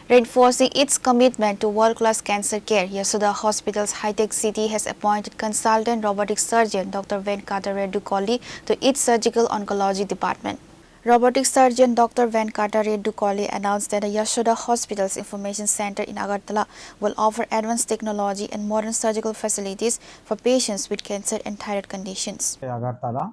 Reinforcing its commitment to world-class cancer care, Yashoda Hospital's high-tech city has appointed consultant robotic surgeon Dr. Venkata Reddy Kolli to its surgical oncology department. Robotic surgeon Dr. Venkata Reddy Kolli announced that the Yashoda Hospital's information center in Agartala will offer advanced technology and modern surgical facilities for patients with cancer and thyroid conditions. Agartala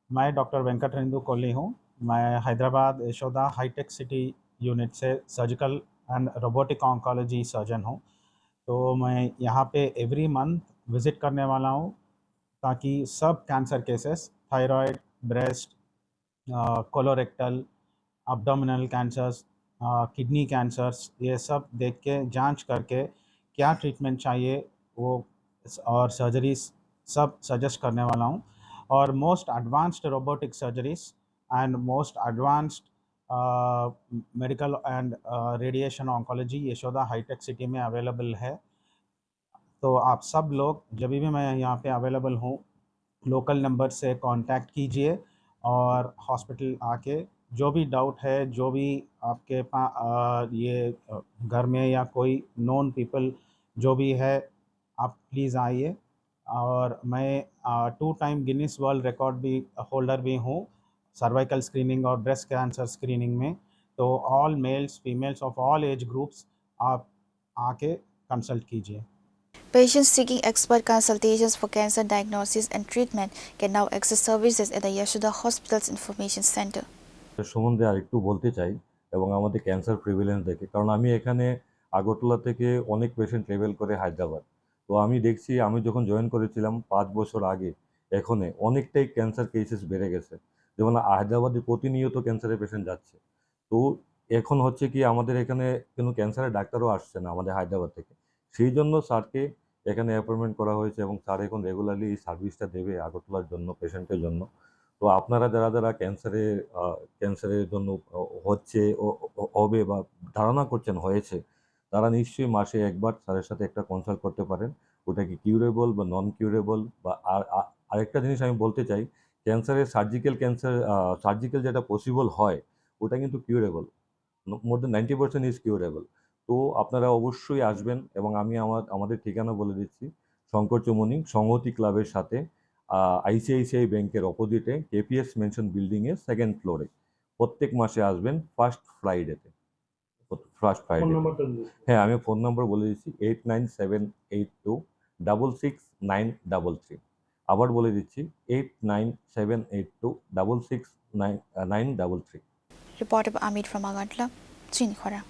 मैं doctor Venkat रेंदु Kohli हूँ। मैं Hyderabad Yashoda Hitec City unit से surgical and robotic oncology surgeon हूँ। तो मैं यहाँ पे every month visit करने वाला हूँ ताकि सब cancer cases thyroid, breast, colorectal, abdominal cancers, kidney cancers, ये सब देख के जांच करके क्या ट्रीटमेंट चाहिए वो और सर्जरीज सब सजेस्ट करने वाला हूँ। और most advanced robotic surgeries and most advanced medical and radiation oncology Yashoda Hitec City में अवेलेबल है। तो आप सब लोग जब भी मैं यहाँ पे अवेलेबल हूँ लोकल नंबर से कांटेक्ट कीजिए और हॉस्पिटल आके जो भी डाउट है, जो भी आपके पास ये घर में या कोई नोन पीपल जो भी है, आप प्लीज़ आइए। और मैं 2 टाइम गिनीज वर्ल्ड रिकॉर्ड भी होल्डर भी हूँ सर्वाइकल स्क्रीनिंग और ब्रेस्ट कैंसर स्क्रीनिंग में। तो all mails females of all age groups आप आके कंसल्ट कीजिए। Patients seeking expert consultations for cancer diagnosis and treatment can now access services at the Yashoda Hospital's Information Center. সম্বন্ধে আরেকটু বলতে চাই এবং আমাদের ক্যান্সার প্রিভ্যালেন্স দেখে, কারণ আমি এখানে আগরতলা থেকে অনেক পেশেন্ট ট্রাভেল করে হায়দ্রাবাদ। তো আমি দেখছি আমি যখন জয়েন করেছিলাম 5 বছর আগে, এখানে অনেকটাই ক্যান্সার কেসেস বেড়ে গেছে। যেমন হায়দ্রাবাদে প্রতিনিয়ত ক্যান্সারের পেশেন্ট যাচ্ছে। তো এখন হচ্ছে কি আমাদের এখানে কোনো ক্যান্সারের ডাক্তারও আসছে না আমাদের হায়দ্রাবাদ থেকে। সেই জন্য স্যারকে এখানে অ্যাপয়েন্টমেন্ট করা হয়েছে এবং স্যার এখন রেগুলারলি এই সার্ভিসটা দেবে আগরতলার জন্য পেশেন্টের জন্য। তো আপনারা যারা ক্যান্সারের জন্য হচ্ছে হবে বা ধারণা করছেন হয়েছে, তারা নিশ্চয়ই মাসে একবার স্যারের সাথে একটা কনসাল্ট করতে পারেন। ওটা কি কিউরেবল বা নন কিউরেবল বা আরেকটা জিনিস আমি বলতে চাই, সার্জিক্যাল যেটা পসিবল হয় ওটা কিন্তু curable. More than 90% is curable. তো আপনারা অবশ্যই আসবেন এবং আমি আমাদের ঠিকানা বলে দিচ্ছি। শঙ্কর চৌমুহনী সংহতি ক্লাবের সাথে আইসিআইসিআই ব্যাংকের অপোজিটে কেপিএস মেনশন বিল্ডিংয়ের 2nd ফ্লোরে। প্রত্যেক মাসে আসবেন ফার্স্ট ফ্রাইডেতে। হ্যাঁ, আমি ফোন নম্বর বলে দিচ্ছি 8978266933। আবার বলে দিচ্ছি 8978266933। Reported by Amit from Agartala, Chini Khora.